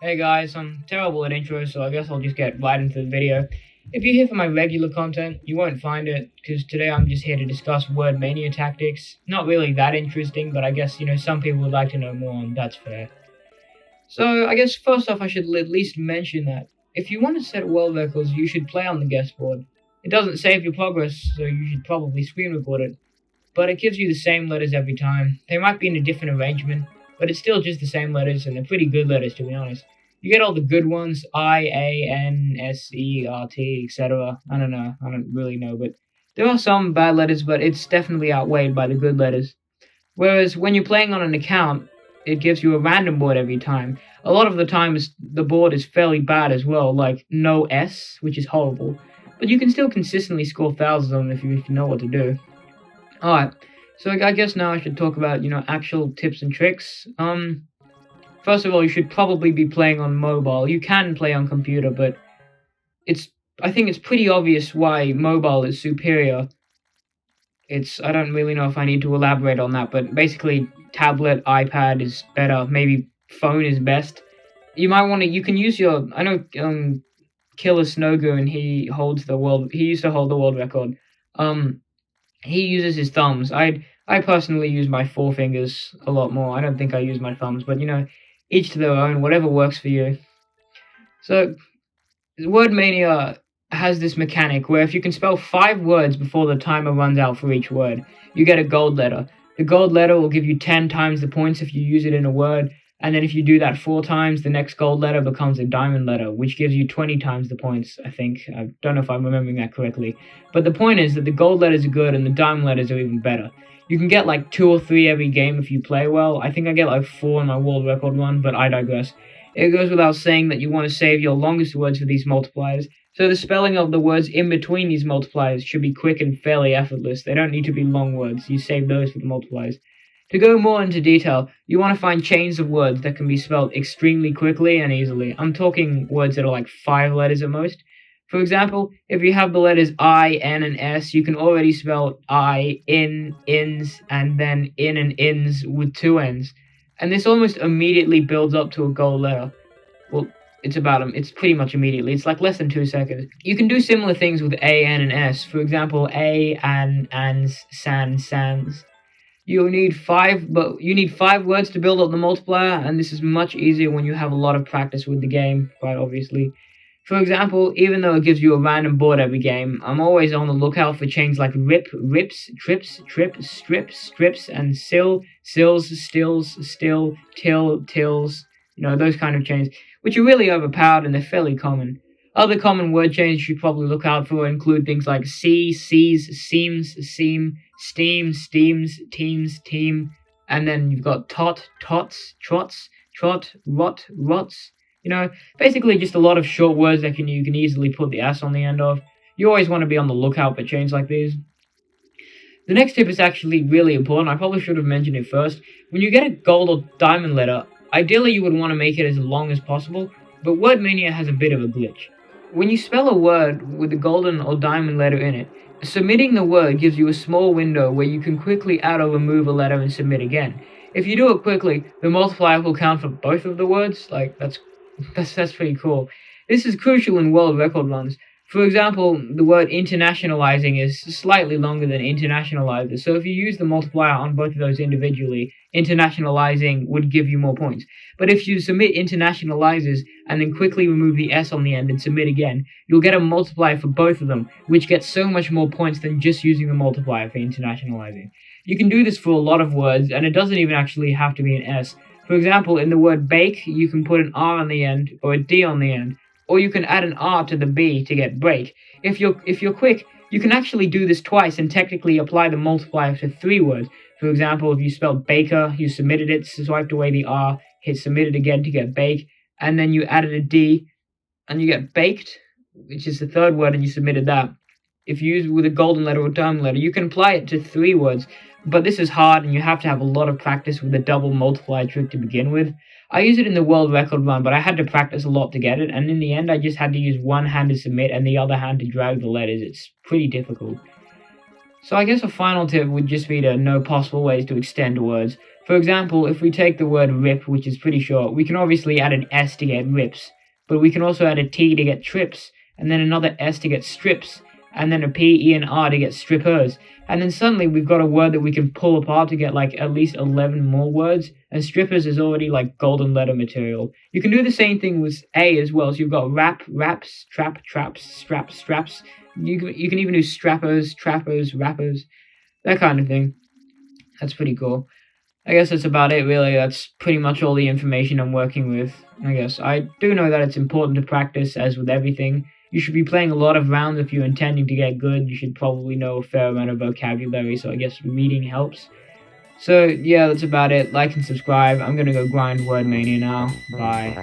Hey guys, I'm terrible at intros, so I guess I'll just get right into the video. If you're here for my regular content, you won't find it, because today I'm just here to discuss word mania tactics. Not really that interesting, but I guess, some people would like to know more, and that's fair. So, I guess first off, I should at least mention that if you want to set world records, you should play on the guest board. It doesn't save your progress, so you should probably screen record it, but it gives you the same letters every time. They might be in a different arrangement, but it's still just the same letters, and they're pretty good letters, to be honest. You get all the good ones, I, A, N, S, E, R, T, etc. I don't know. I don't really know, but there are some bad letters, but it's definitely outweighed by the good letters. Whereas when you're playing on an account, it gives you a random board every time. A lot of the times, the board is fairly bad as well, like no S, which is horrible. But you can still consistently score thousands on them if you know what to do. Alright, so I guess now I should talk about, actual tips and tricks. First of all, you should probably be playing on mobile. You can play on computer, but I think it's pretty obvious why mobile is superior. I don't really know if I need to elaborate on that, but basically, tablet, iPad is better. Maybe phone is best. You can use I know, Killer Snowgoon, he used to hold the world record. He uses his thumbs. I personally use my forefingers a lot more. I don't think I use my thumbs, but each to their own, whatever works for you. So, Word Mania has this mechanic where if you can spell 5 words before the timer runs out for each word, you get a gold letter. The gold letter will give you 10 times the points if you use it in a word, and then if you do that 4 times, the next gold letter becomes a diamond letter, which gives you 20 times the points, I think. I don't know if I'm remembering that correctly. But the point is that the gold letters are good and the diamond letters are even better. You can get like 2 or 3 every game if you play well. I think I get like 4 in my world record one, but I digress. It goes without saying that you want to save your longest words for these multipliers, so the spelling of the words in between these multipliers should be quick and fairly effortless. They don't need to be long words. You save those for the multipliers. To go more into detail, you want to find chains of words that can be spelled extremely quickly and easily. I'm talking words that are like 5 letters at most. For example, if you have the letters I, N, and S, you can already spell I, in, ins, and then in and ins with 2 N's. And this almost immediately builds up to a gold letter. Well, it's pretty much immediately. It's like less than 2 seconds. You can do similar things with A, N, and S. For example, A, An, Ans, San, Sans. You need 5 words to build up the multiplier, and this is much easier when you have a lot of practice with the game, quite obviously. For example, even though it gives you a random board every game, I'm always on the lookout for chains like rip, rips, trips, trip, strip, strips, and sill, sills, stills, still, till, tills, those kind of chains, which are really overpowered and they're fairly common. Other common word chains you should probably look out for include things like see, sees, seems, seam, steam, steams, teams, team, and then you've got tot, tots, trots, trot, rot, rots. Basically just a lot of short words that you can easily put the S on the end of. You always want to be on the lookout for chains like these. The next tip is actually really important. I probably should have mentioned it first. When you get a gold or diamond letter, ideally you would want to make it as long as possible, but Word Mania has a bit of a glitch. When you spell a word with a golden or diamond letter in it, submitting the word gives you a small window where you can quickly add or remove a letter and submit again. If you do it quickly, the multiplier will count for both of the words. That's pretty cool. This is crucial in world record runs. For example, the word internationalizing is slightly longer than internationalizer, so if you use the multiplier on both of those individually, internationalizing would give you more points. But if you submit internationalizers and then quickly remove the S on the end and submit again, you'll get a multiplier for both of them, which gets so much more points than just using the multiplier for internationalizing. You can do this for a lot of words, and it doesn't even actually have to be an S. For example, in the word bake, you can put an R on the end or a D on the end, or you can add an R to the B to get break. If you're quick, you can actually do this twice and technically apply the multiplier to 3 words. For example, if you spelled baker, you submitted it, swiped away the R, hit submitted again to get bake, and then you added a D, and you get baked, which is the 3rd word, and you submitted that. If you use with a golden letter or diamond letter, you can apply it to 3 words, but this is hard and you have to have a lot of practice with the double multiplier trick to begin with. I use it in the world record run, but I had to practice a lot to get it, and in the end I just had to use one hand to submit and the other hand to drag the letters. It's pretty difficult. So I guess a final tip would just be to know possible ways to extend words. For example, if we take the word rip, which is pretty short, we can obviously add an S to get rips, but we can also add a T to get trips, and then another S to get strips, and then a P, E, and R to get strippers. And then suddenly we've got a word that we can pull apart to get like at least 11 more words, and strippers is already like golden letter material. You can do the same thing with A as well, so you've got rap, raps, trap, traps, straps, straps. You can even do strappers, trappers, rappers, that kind of thing. That's pretty cool. I guess that's about it, really. That's pretty much all the information I'm working with, I guess. I do know that it's important to practice, as with everything. You should be playing a lot of rounds if you're intending to get good. You should probably know a fair amount of vocabulary, so I guess reading helps. So, yeah, that's about it. Like and subscribe. I'm gonna go grind Word Mania now. Bye.